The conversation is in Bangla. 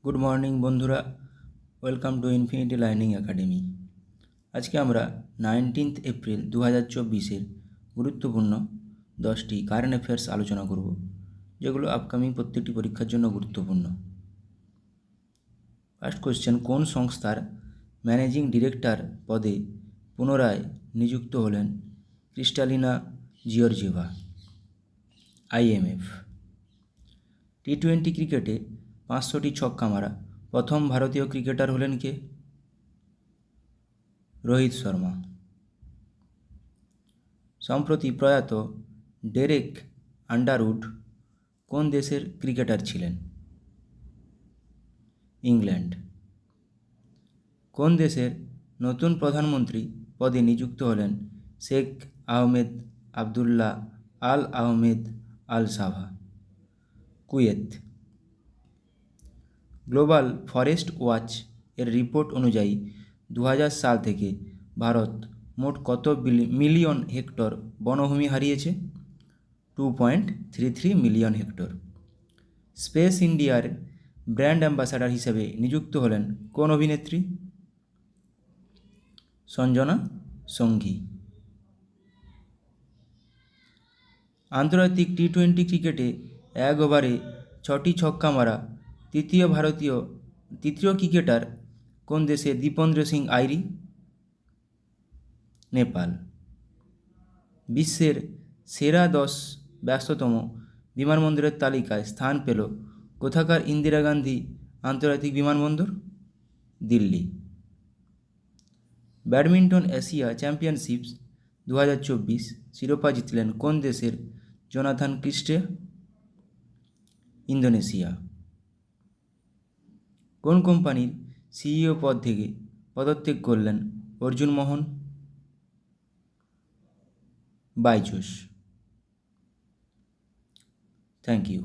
গুড মর্নিং বন্ধুরা, welcome to infinity learning academy. আজকে আমরা 19 এপ্রিল 2024 গুরুত্বপূর্ণ 10টি কারেন্ট অ্যাফেয়ার্স আলোচনা করব, যেগুলো আপকামিং প্রত্যেকটি পরীক্ষার জন্য গুরুত্বপূর্ণ। ফার্স্ট কোয়েশ্চেন, কোন সংস্থার ম্যানেজিং ডিরেক্টর পদে পুনরায় নিযুক্ত হলেন ক্রিস্টালিনা জিওর্জিয়েভা? IMF। টি-20 ক্রিকেটে 500টি ছক্কা মারা প্রথম ভারতীয় ক্রিকেটার হলেন কে? রোহিত শর্মা। সম্প্রতি প্রয়াত ডেরেক আন্ডারউড কোন দেশের ক্রিকেটার ছিলেন? ইংল্যান্ড। কোন দেশের নতুন প্রধানমন্ত্রী পদে নিযুক্ত হলেন Sheikh Ahmed Abdullah Al Ahmed Al Sabah? Kuwait. Global Forest Watch এর রিপোর্ট অনুযায়ী 2000 সাল থেকে ভারত মোট কত মিলিয়ন হেক্টর বনভূমি হারিয়েছে? 2.33 মিলিয়ন হেক্টর। স্পেস ইন্ডিয়ার ব্র্যান্ড অ্যাম্বাসাডার হিসেবে নিযুক্ত হলেন কোন অভিনেত্রী? সঞ্জনা সঙ্ঘী। আন্তর্জাতিক টি-20 ক্রিকেটে 1 ওভারে 6টি ছক্কা মারা তৃতীয় ক্রিকেটার কোন দেশে? দীপেন্দ্র সিং আইরি। নেপাল। বিশ্বের সেরা 10 ব্যস্ততম বিমানবন্দরের তালিকায় স্থান পেল কোথাকার ইন্দিরা গান্ধী আন্তর্জাতিক বিমানবন্দর? দিল্লি। ব্যাডমিন্টন এশিয়া চ্যাম্পিয়নশিপস 2024 শিরোপা জিতলেন কোন দেশের জোনাথন ক্রিস্টে? ইন্দোনেশিয়া। কোন কোম্পানির সিইও পদ থেকে পদত্যাগ করলেন অর্জুন মোহন? বাইজুস। Thank you.